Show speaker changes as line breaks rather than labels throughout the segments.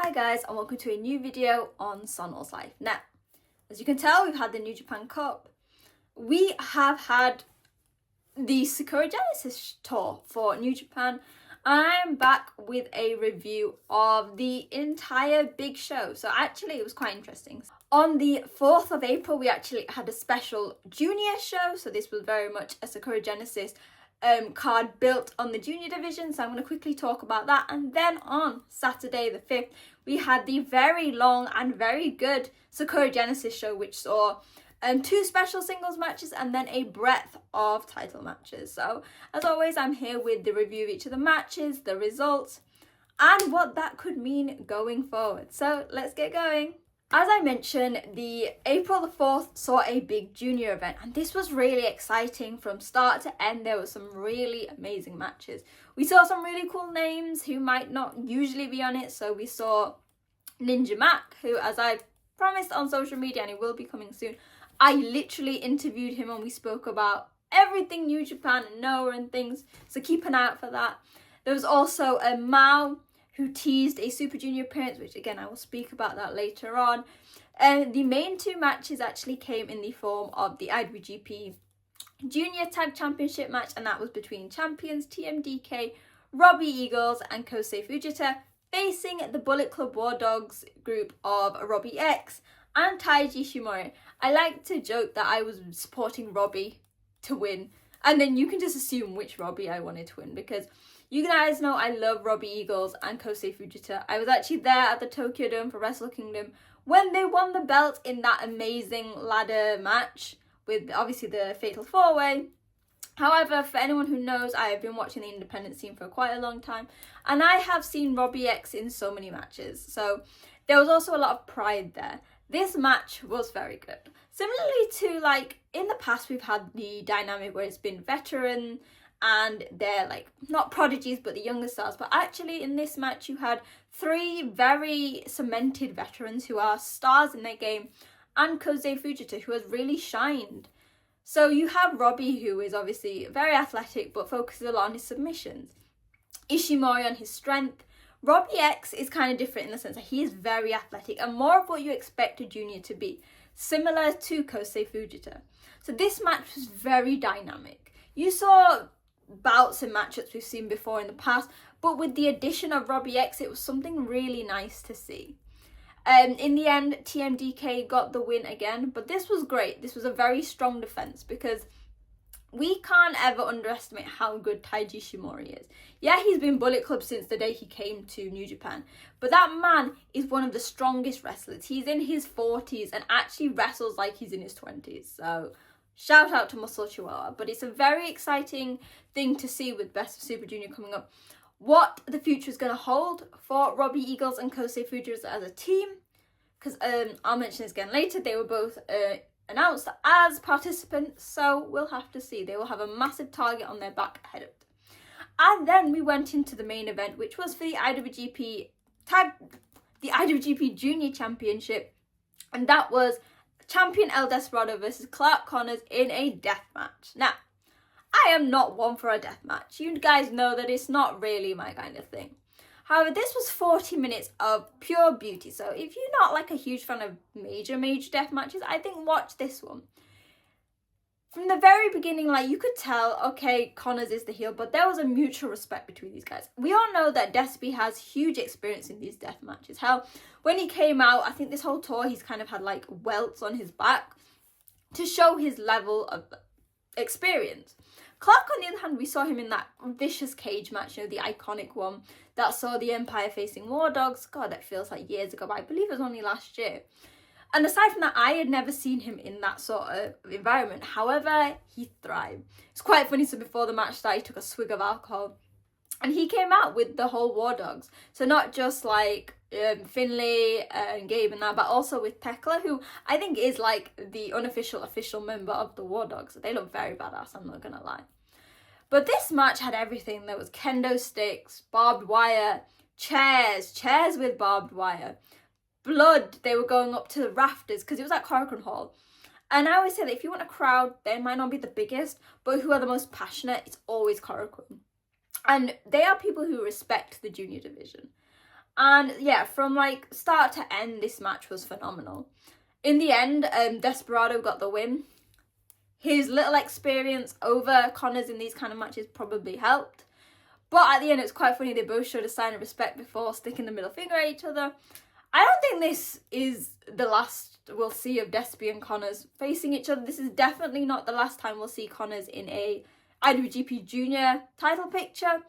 Hi guys, and welcome to a new video on Sonal's life. Now, as you can tell, we've had the New Japan Cup. We have had the Sakura Genesis tour for New Japan. I'm back with a review of the entire big show. So actually, it was quite interesting. On the 4th of April, we actually had a special junior show. So this was very much a Sakura Genesis card built on the junior division, so I'm going to quickly talk about that. And then on Saturday the 5th, we had the very long and very good Sakura Genesis show, which saw two special singles matches and then a breadth of title matches. So as always, I'm here with the review of each of the matches, the results, and what that could mean going forward. So let's get going. As I mentioned, the April the 4th saw a big junior event, and this was really exciting from start to end. There were some really amazing matches. We saw some really cool names who might not usually be on it. So we saw Ninja Mac, who, as I promised on social media, and he will be coming soon, I literally interviewed him and we spoke about everything New Japan and Noah and things, so keep an eye out for that. There was also a Mao, who teased a Super Junior appearance, which again, I will speak about that later on. And the main two matches actually came in the form of the IWGP Junior Tag Championship match, and that was between champions TMDK, Robbie Eagles, and Kosei Fujita, facing the Bullet Club War Dogs group of Robbie X and Taiji Shimori. I like to joke that I was supporting Robbie to win, and then you can just assume which Robbie I wanted to win, because you guys know I love Robbie Eagles and Kosei Fujita. I was actually there at the Tokyo Dome for Wrestle Kingdom when they won the belt in that amazing ladder match with obviously the Fatal 4-Way. However, for anyone who knows, I have been watching the independent scene for quite a long time, and I have seen Robbie X in so many matches. So there was also a lot of pride there. This match was very good. Similarly to, like, in the past, we've had the dynamic where it's been veteran and they're like not prodigies but the younger stars, but actually in this match you had three very cemented veterans who are stars in their game, and Kosei Fujita, who has really shined. So you have Robbie, who is obviously very athletic but focuses a lot on his submissions, Ishimori on his strength. Robbie X is kind of different in the sense that he is very athletic and more of what you expect a junior to be, similar to Kosei Fujita. So this match was very dynamic. You saw bouts and matchups we've seen before in the past, but with the addition of Robbie X, it was something really nice to see. In the end, TMDK got the win again, but this was great. This was a very strong defense, because we can't ever underestimate how good Taiji Shimori is. Yeah, he's been Bullet Club since the day he came to New Japan, but that man is one of the strongest wrestlers. He's in his 40s and actually wrestles like he's in his 20s, so shout out to Muscle Chihuahua. But it's a very exciting thing to see with Best of Super Junior coming up, what the future is going to hold for Robbie Eagles and Kosei Fujita as a team, because I'll mention this again later. They were both announced as participants, so we'll have to see. They will have a massive target on their back ahead of them. And then we went into the main event, which was for the IWGP Junior Championship, and that was champion El Desperado versus Clark Connors in a death match. Now, I am not one for a death match. You guys know that it's not really my kind of thing. However, this was 40 minutes of pure beauty. So if you're not like a huge fan of major death matches, I think watch this one. From the very beginning, like, you could tell, okay, Connors is the heel, but there was a mutual respect between these guys. We all know that Despy has huge experience in these death matches. Hell, when he came out, I think this whole tour, he's kind of had like welts on his back to show his level of experience. Clark, on the other hand, we saw him in that vicious cage match, you know, the iconic one that saw the Empire facing War Dogs. God, that feels like years ago, but I believe it was only last year. And aside from that, I had never seen him in that sort of environment. However, he thrived. It's quite funny. So before the match started, he took a swig of alcohol and he came out with the whole War Dogs. So not just like Finlay and Gabe and that, but also with Tekla, who I think is like the unofficial official member of the War Dogs. They look very badass, I'm not gonna lie. But this match had everything. There was kendo sticks, barbed wire, chairs with barbed wire, blood. They were going up to the rafters because it was at Korakuen Hall. And I always say that if you want a crowd, they might not be the biggest, but who are the most passionate, it's always Korakuen. And they are people who respect the junior division. And yeah, from like start to end, this match was phenomenal. In the end, Desperado got the win. His little experience over Connors in these kind of matches probably helped. But at the end, it's quite funny. They both showed a sign of respect before sticking the middle finger at each other. I don't think this is the last we'll see of Despy and Connors facing each other. This is definitely not the last time we'll see Connors in a IWGP Junior title picture.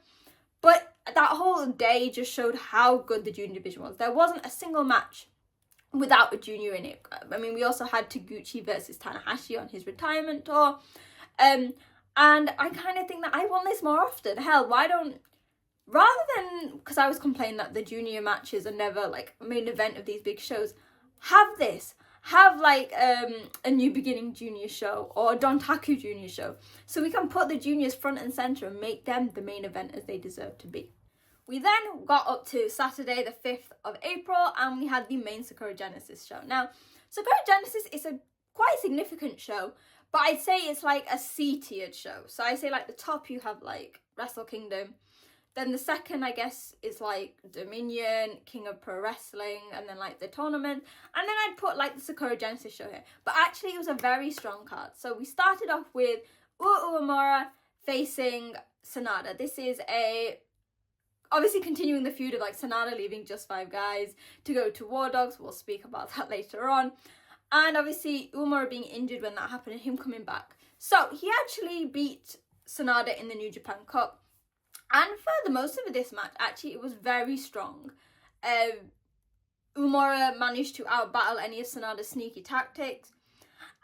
But that whole day just showed how good the junior division was. There wasn't a single match without a junior in it. I mean, we also had Taguchi versus Tanahashi on his retirement tour. And I kind of think that I want this more often. Hell, why don't, rather than, because I was complaining that the junior matches are never like main event of these big shows, have this. Have like a New Beginning junior show or a Dontaku junior show, so we can put the juniors front and center and make them the main event as they deserve to be. We then got up to Saturday the 5th of April and we had the main Sakura Genesis show. Now, Sakura Genesis is a quite significant show, but I'd say it's like a C-tiered show. So I say like the top you have like Wrestle Kingdom, then the second, I guess, is like Dominion, King of Pro Wrestling, and then like the tournament. And then I'd put like the Sakura Genesis show here. But actually it was a very strong card. So we started off with Uemura facing Sanada. This is obviously continuing the feud of like Sanada leaving Just 5 Guys to go to War Dogs. We'll speak about that later on. And obviously Uemura being injured when that happened and him coming back. So he actually beat Sanada in the New Japan Cup. And for the most of this match, actually, it was very strong. Uemura managed to outbattle any of Sanada's sneaky tactics.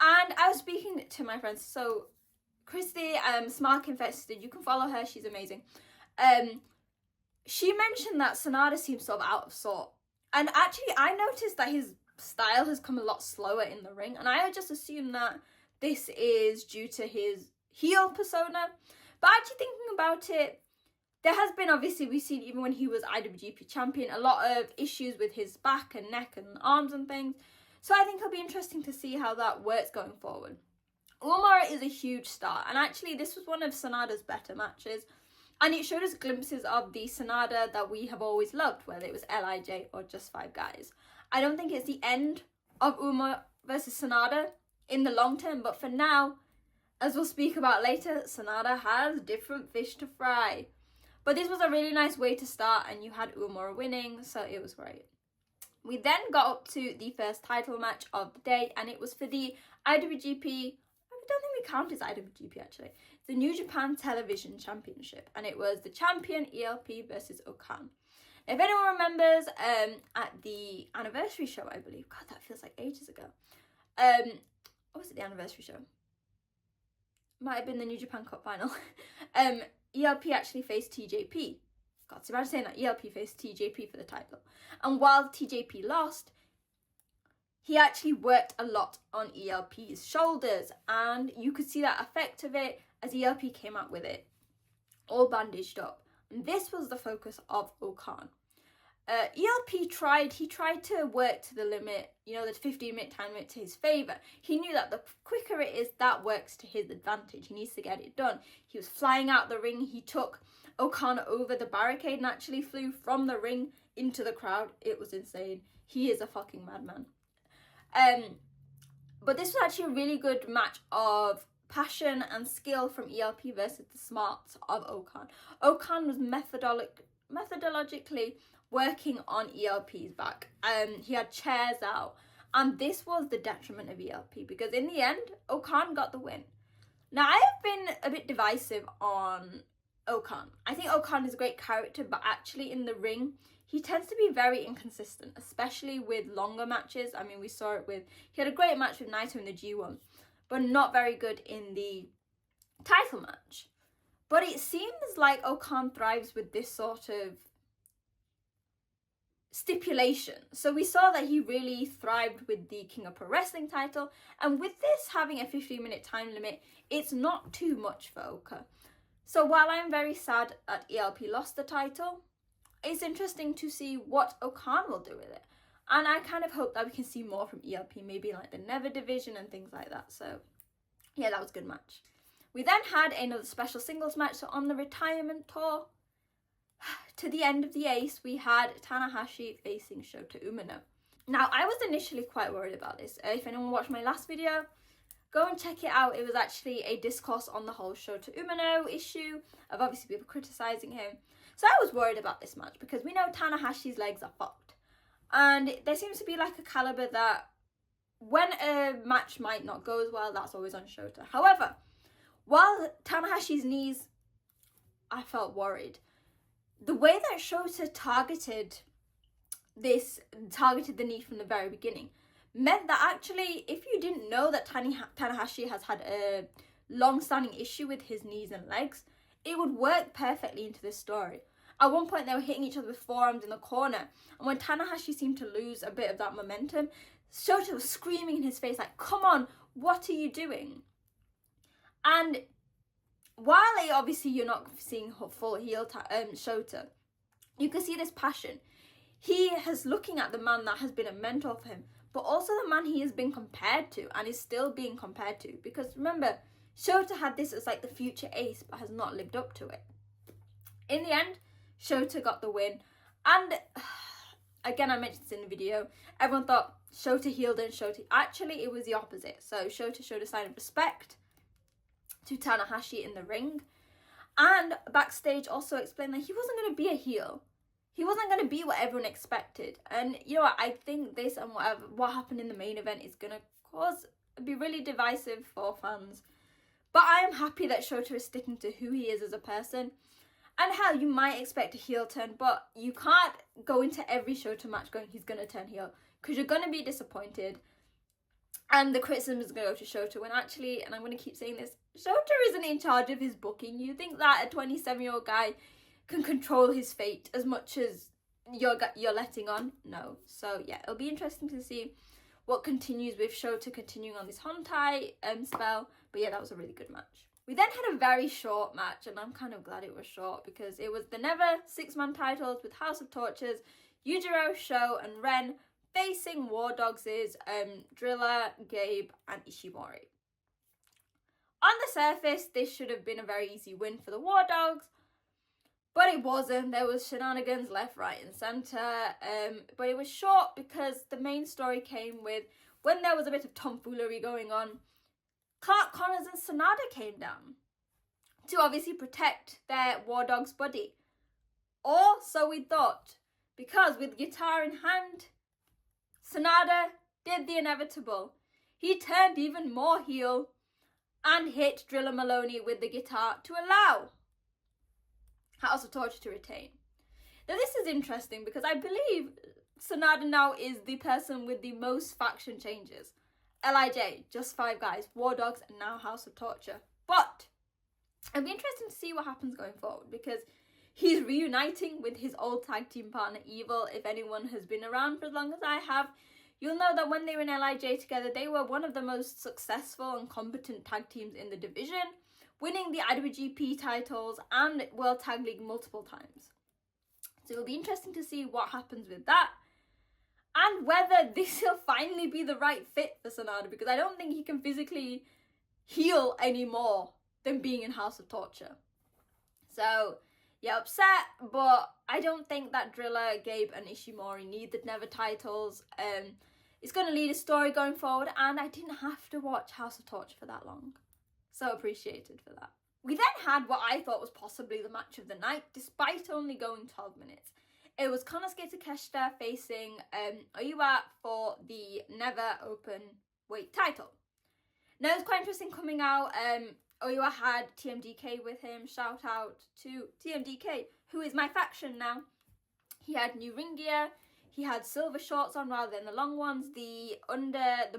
And I was speaking to my friends. So, Christy, Smark Infested, you can follow her. She's amazing. She mentioned that Sanada seems sort of out of sort. And actually, I noticed that his style has come a lot slower in the ring. And I just assumed that this is due to his heel persona. But actually thinking about it, there has been, obviously, we've seen even when he was IWGP champion, a lot of issues with his back and neck and arms and things. So I think it'll be interesting to see how that works going forward. Uemura is a huge star. And actually, this was one of Sanada's better matches. And it showed us glimpses of the Sanada that we have always loved, whether it was LIJ or Just 5 Guys. I don't think it's the end of Uemura versus Sanada in the long term. But for now, as we'll speak about later, Sanada has different fish to fry. But this was a really nice way to start, and you had Uemura winning, so it was great. We then got up to the first title match of the day, and it was for the IWGP, I don't think we count as IWGP actually, the New Japan Television Championship, and it was the champion ELP versus Okan. If anyone remembers, at the anniversary show, I believe, God, that feels like ages ago. What was it, the anniversary show? Might have been the New Japan Cup final. ELP actually faced TJP. God, so imagine saying that ELP faced TJP for the title. And while TJP lost, he actually worked a lot on ELP's shoulders. And you could see that effect of it as ELP came out with it, all bandaged up. And this was the focus of Okan. ELP tried to work to the limit, the 15-minute time limit to his favour. He knew that the quicker it is, that works to his advantage. He needs to get it done. He was flying out the ring. He took Okan over the barricade and actually flew from the ring into the crowd. It was insane. He is a fucking madman. But this was actually a really good match of passion and skill from ELP versus the smarts of Okan. Okan was methodologically working on ELP's back. He had chairs out, and this was the detriment of ELP because in the end, Okan got the win. Now, I have been a bit divisive on Okan. I think Okan is a great character, but actually in the ring, he tends to be very inconsistent, especially with longer matches. I mean, we saw it he had a great match with Naito in the G1, but not very good in the title match. But it seems like Okan thrives with this sort of stipulation. So we saw that he really thrived with the King of Pro Wrestling title, and with this having a 15-minute time limit, it's not too much for Oka. So while I'm very sad that ELP lost the title, it's interesting to see what Okan will do with it. And I kind of hope that we can see more from ELP, maybe like the Never division and things like that. So yeah, that was a good match. We then had another special singles match. So on the retirement tour, to the end of the ace, we had Tanahashi facing Shota Umino. Now, I was initially quite worried about this. If anyone watched my last video, go and check it out. It was actually a discourse on the whole Shota Umino issue of obviously people criticising him. So I was worried about this match because we know Tanahashi's legs are fucked. And there seems to be like a calibre that when a match might not go as well, that's always on Shota. However, while Tanahashi's knees, I felt worried. The way that Shota targeted the knee from the very beginning meant that actually, if you didn't know that Tanahashi has had a long-standing issue with his knees and legs, it would work perfectly into this story. At one point, they were hitting each other with forearms in the corner, and when Tanahashi seemed to lose a bit of that momentum, Shota was screaming in his face like, "Come on, what are you doing?" And while obviously you're not seeing full heel Shota, you can see this passion. He is looking at the man that has been a mentor for him, but also the man he has been compared to and is still being compared to. Because remember, Shota had this as like the future ace, but has not lived up to it. In the end, Shota got the win. And again, I mentioned this in the video, everyone thought Shota healed and Shota... Actually, it was the opposite. So Shota showed a sign of respect to Tanahashi in the ring. And backstage also explained that he wasn't going to be a heel. He wasn't going to be what everyone expected. And you know what, I think this and what happened in the main event is going to be really divisive for fans. But I am happy that Shota is sticking to who he is as a person. And hell, you might expect a heel turn, but you can't go into every Shota match going, he's going to turn heel, because you're going to be disappointed. And the criticism is going to go to Shota, when actually, and I'm going to keep saying this, Shota isn't in charge of his booking. You think that a 27-year-old guy can control his fate as much as you're letting on? No. So yeah, it'll be interesting to see what continues with Shota continuing on this Hontai spell. But yeah, that was a really good match. We then had a very short match, and I'm kind of glad it was short because it was the Never 6-man titles with House of Tortures, Yujiro, Sho, and Ren facing War Dogs' Driller, Gabe, and Ishimori. On the surface, this should have been a very easy win for the War Dogs, but it wasn't. There was shenanigans left, right, and centre. But it was short because the main story came with, when there was a bit of tomfoolery going on, Clark Connors and Sanada came down to obviously protect their War Dogs buddy. Or so we thought, because with guitar in hand, Sanada did the inevitable. He turned even more heel and hit Driller Maloney with the guitar to allow House of Torture to retain. Now this is interesting because I believe Sanada now is the person with the most faction changes. LIJ, just 5 guys, War Dogs, and now House of Torture. But it'll be interesting to see what happens going forward because he's reuniting with his old tag team partner Evil. If anyone has been around for as long as I have, you'll know that when they were in LIJ together, they were one of the most successful and competent tag teams in the division, winning the IWGP titles and World Tag League multiple times. So it'll be interesting to see what happens with that and whether this will finally be the right fit for Sanada, because I don't think he can physically heal any more than being in House of Torture. So yeah, upset, but I don't think that Driller, Gabe, and Ishimori need the Never titles. It's going to lead a story going forward, and I didn't have to watch House of Torture for that long. So appreciated for that. We then had what I thought was possibly the match of the night, despite only going 12 minutes. It was Konosuke Takeshita facing Oiwa for the Never Open Weight title. Now, it was quite interesting coming out. Oiwa had TMDK with him. Shout out to TMDK, who is my faction now. He had new ring gear. He had silver shorts on rather than the long ones. The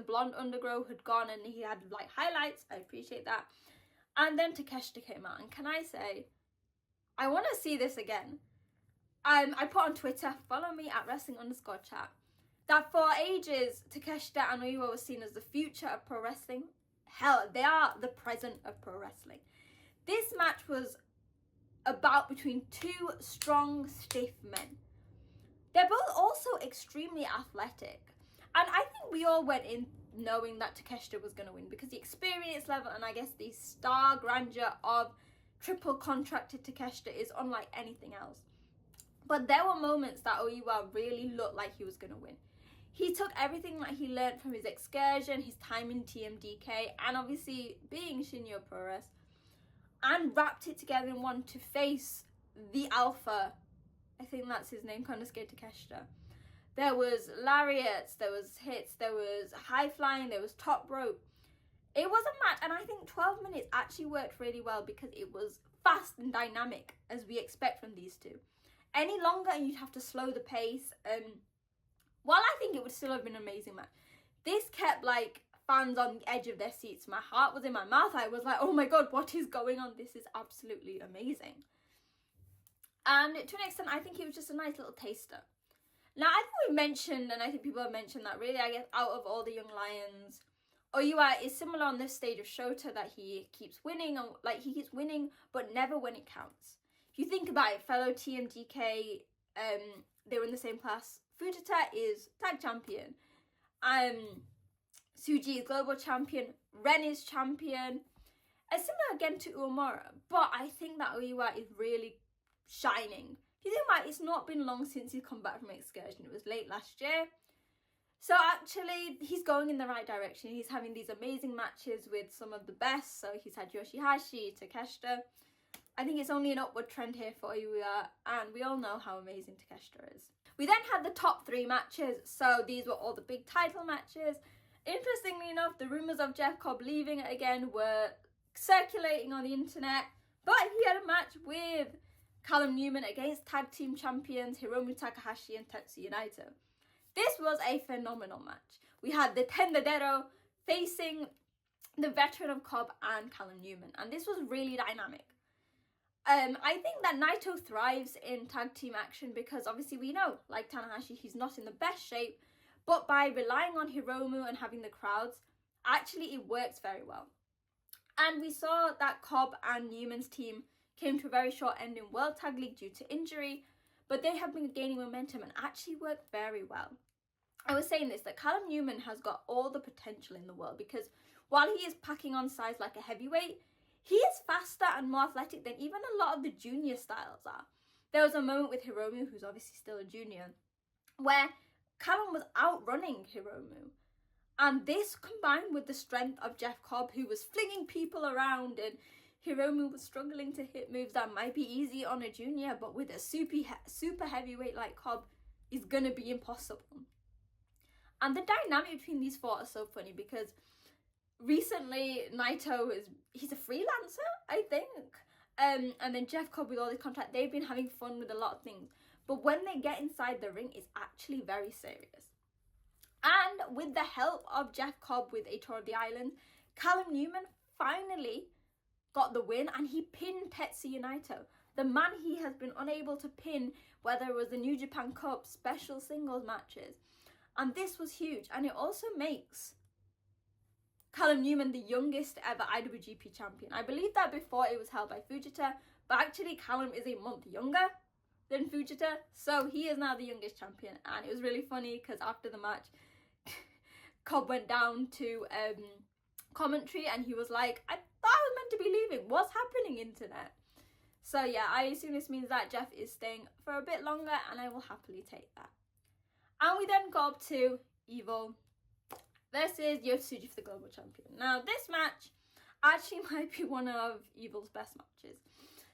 blonde undergrow had gone and he had like highlights. I appreciate that. And then Takeshita came out. And can I say, I want to see this again. I put on Twitter, follow me at wrestling_chat, that for ages Takeshita and Oiwa were seen as the future of pro wrestling. Hell, they are the present of pro wrestling. This match was about between 2 strong, stiff men. They're both also extremely athletic. And I think we all went in knowing that Takeshita was going to win because the experience level and I guess the star grandeur of triple contracted Takeshita is unlike anything else. But there were moments that Oiwa really looked like he was going to win. He took everything that he learned from his excursion, his time in TMDK, and obviously being Shinyo Pro-Res, and wrapped it together in one to face the Alpha. I think that's his name, Konosuke Takeshita. There was lariats, there was hits, there was high flying, there was top rope. It was a match, and I think 12 minutes actually worked really well because it was fast and dynamic, as we expect from these two. Any longer and you'd have to slow the pace. While I think it would still have been an amazing match, this kept like fans on the edge of their seats. My heart was in my mouth. I was like, oh my god, what is going on? This is absolutely amazing. And to an extent, I think it was just a nice little taster. Now, I think we mentioned, and I think people have mentioned that really, I guess, out of all the young lions, Oiwa is similar on this stage of Shota, that he keeps winning, he keeps winning, but never when it counts. If you think about it, fellow TMDK, they were in the same class. Fujita is tag champion. Tsuji is global champion. Ren is champion. Similar again to Uemura, but I think that Oiwa is really shining. If you think about it, it's not been long since he's come back from excursion. It was late last year. So actually, he's going in the right direction. He's having these amazing matches with some of the best. So he's had Yoshihashi, Takeshita. I think it's only an upward trend here for Oiwa, and we all know how amazing Takeshita is. We then had the top 3 matches. So these were all the big title matches. Interestingly enough, the rumours of Jeff Cobb leaving it again were circulating on the internet, but he had a match with Callum Newman against tag team champions Hiromu Takahashi and Tetsuya Naito. This was a phenomenal match. We had the Tendadero facing the veteran of Cobb and Callum Newman, and this was really dynamic. I think that Naito thrives in tag team action because obviously we know, like Tanahashi, he's not in the best shape, but by relying on Hiromu and having the crowds, actually it works very well. And we saw that Cobb and Newman's team came to a very short end in World Tag League due to injury, but they have been gaining momentum and actually worked very well. I was saying this, that Callum Newman has got all the potential in the world because while he is packing on size like a heavyweight, he is faster and more athletic than even a lot of the junior styles are. There was a moment with Hiromu, who's obviously still a junior, where Callum was outrunning Hiromu. And this combined with the strength of Jeff Cobb, who was flinging people around, and Hiromu was struggling to hit moves that might be easy on a junior, but with a super heavyweight like Cobb is going to be impossible. And the dynamic between these 4 are so funny because recently Naito he's a freelancer, I think. And then Jeff Cobb with all this contract, they've been having fun with a lot of things. But when they get inside the ring, it's actually very serious. And with the help of Jeff Cobb with a Tour of the Island, Callum Newman finally got the win and he pinned Tetsuya Naito, the man he has been unable to pin, whether it was the New Japan Cup, special singles matches. And this was huge. And it also makes Callum Newman the youngest ever IWGP champion. I believe that before it was held by Fujita, but actually Callum is a month younger than Fujita, so he is now the youngest champion. And it was really funny because after the match, Cobb went down to commentary and he was like, I thought I was meant to be leaving. What's happening, internet? So yeah, I assume this means that Jeff is staying for a bit longer and I will happily take that. And we then go up to Evil versus Yota Tsuji for the global champion. Now this match actually might be one of Evil's best matches.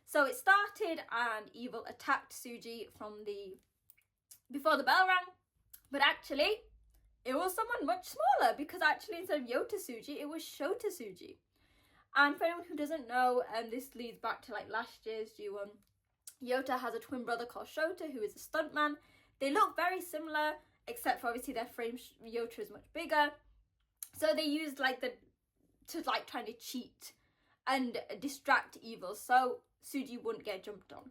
So it started and Evil attacked Tsuji from before the bell rang, but actually it was someone much smaller because actually instead of Yota Tsuji, it was Shota Tsuji. And for anyone who doesn't know, this leads back to like last year's G1. Yota has a twin brother called Shota who is a stuntman. They look very similar, except for obviously their frame. Yota is much bigger. So they used trying to cheat and distract Evil so Tsuji wouldn't get jumped on.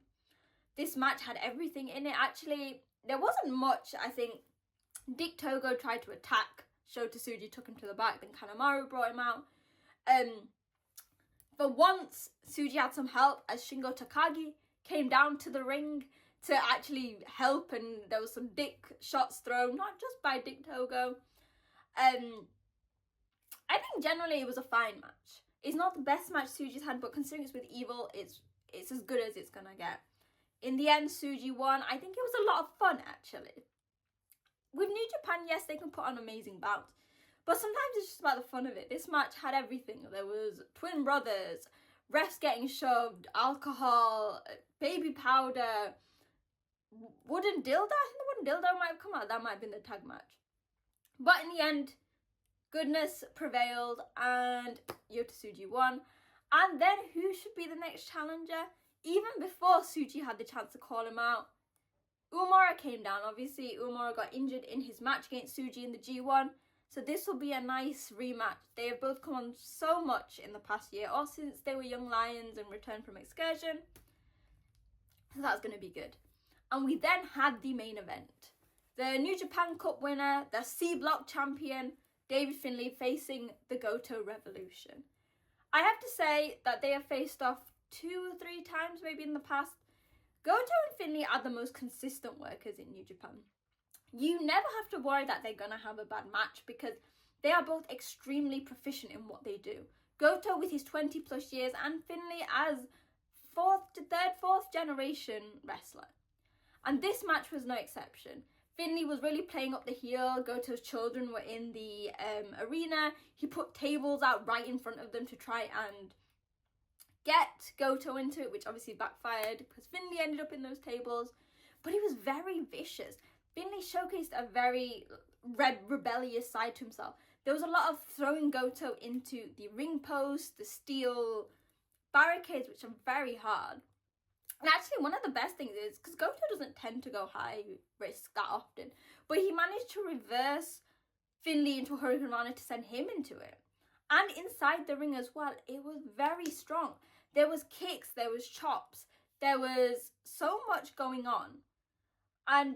This match had everything in it. Actually, there wasn't much. I think Dick Togo tried to attack Shota Tsuji, took him to the back, then Kanemaru brought him out. But once Tsuji had some help as Shingo Takagi came down to the ring to actually help, and there was some dick shots thrown, not just by Dick Togo. I think generally it was a fine match. It's not the best match Tsuji's had, but considering it's with Evil, it's as good as it's gonna get. In the end, Tsuji won. I think it was a lot of fun, actually. With New Japan, yes, they can put on amazing bouts, but sometimes it's just about the fun of it. This match had everything. There was twin brothers, refs getting shoved, alcohol, baby powder, wooden dildo. I think the wooden dildo might have come out. That might have been the tag match. But in the end, goodness prevailed and Yota Tsuji won. And then who should be the next challenger? Even before Tsuji had the chance to call him out, Uemura came down. Obviously, Uemura got injured in his match against Tsuji in the G1. So this will be a nice rematch. They have both come on so much in the past year, or since they were young lions and returned from excursion. So that's going to be good. And we then had the main event. The New Japan Cup winner, the C Block champion, David Finlay, facing the Goto Revolution. I have to say that they have faced off 2 or 3 times maybe in the past. Goto and Finlay are the most consistent workers in New Japan. You never have to worry that they're going to have a bad match because they are both extremely proficient in what they do. Goto with his 20 plus years and Finlay as 4th generation wrestler. And this match was no exception. Finlay was really playing up the heel. Goto's children were in the arena. He put tables out right in front of them to try and get Goto into it, which obviously backfired because Finlay ended up in those tables. But he was very vicious. Finlay showcased a very rebellious side to himself. There was a lot of throwing Goto into the ring post, the steel barricades, which are very hard. And actually, one of the best things is, because Goto doesn't tend to go high risk that often, but he managed to reverse Finlay into a Hurricane Rana to send him into it. And inside the ring as well, it was very strong. There was kicks, there was chops, there was so much going on. And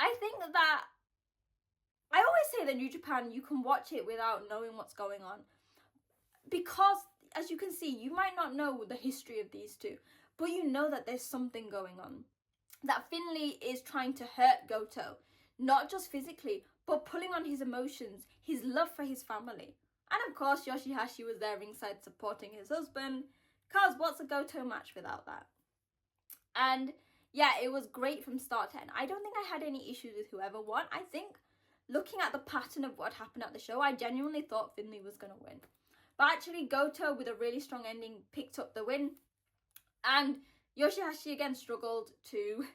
I think that, I always say that New Japan, you can watch it without knowing what's going on. Because, as you can see, you might not know the history of these two, but you know that there's something going on. That Finlay is trying to hurt Goto, not just physically, but pulling on his emotions, his love for his family. And of course, Yoshihashi was there ringside supporting his husband, because what's a Goto match without that? And yeah, it was great from start to end. I don't think I had any issues with whoever won. I think, looking at the pattern of what happened at the show, I genuinely thought Finlay was going to win. But actually, Goto, with a really strong ending, picked up the win. And Yoshihashi again struggled to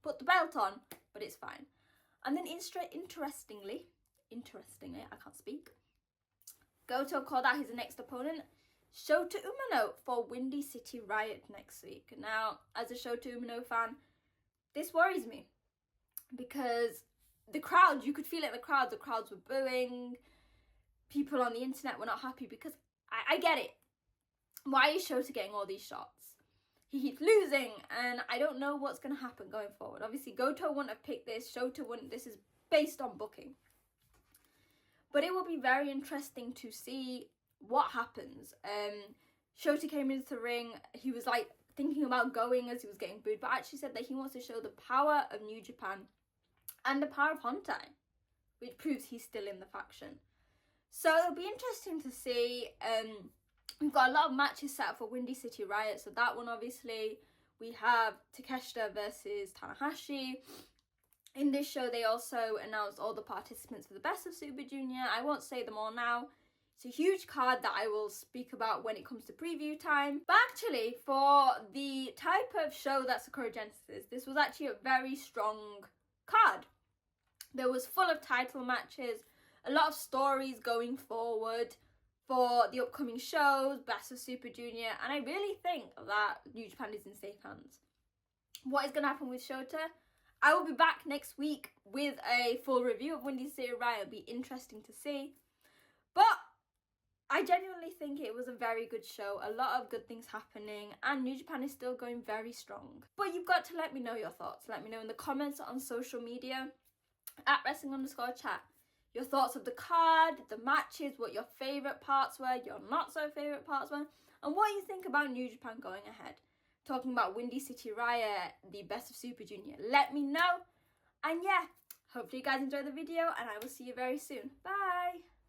put the belt on, but it's fine. And then interestingly, I can't speak, Goto called out his next opponent, Shota Umino, for Windy City Riot next week. Now, as a Shota Umino fan, this worries me. Because the crowd, you could feel it in the crowds were booing. People on the internet were not happy because I get it. Why is Shota getting all these shots? He keeps losing, and I don't know what's going to happen going forward. Obviously, Goto wouldn't have picked this. Shota wouldn't. This is based on booking. But it will be very interesting to see what happens. Shota came into the ring. He was like thinking about going as he was getting booed, but actually said that he wants to show the power of New Japan and the power of Hontai, which proves he's still in the faction. So it'll be interesting to see. We've got a lot of matches set up for Windy City Riot. So that one, obviously, we have Takeshita versus Tanahashi. In this show, they also announced all the participants for the Best of Super Junior. I won't say them all now. It's a huge card that I will speak about when it comes to preview time. But actually, for the type of show that Sakura Genesis is, this was actually a very strong card. There was full of title matches, a lot of stories going forward for the upcoming shows, Best of Super Junior, and I really think that New Japan is in safe hands. What is going to happen with Shota? I will be back next week with a full review of Windy City Riot. It'll be interesting to see. But I genuinely think it was a very good show, a lot of good things happening, and New Japan is still going very strong. But you've got to let me know your thoughts. Let me know in the comments on social media, at wrestling_chat. Your thoughts of the card, the matches, what your favourite parts were, your not so favourite parts were, and what you think about New Japan going ahead. Talking about Windy City Riot, the Best of Super Junior. Let me know. And yeah, hopefully you guys enjoyed the video, and I will see you very soon. Bye!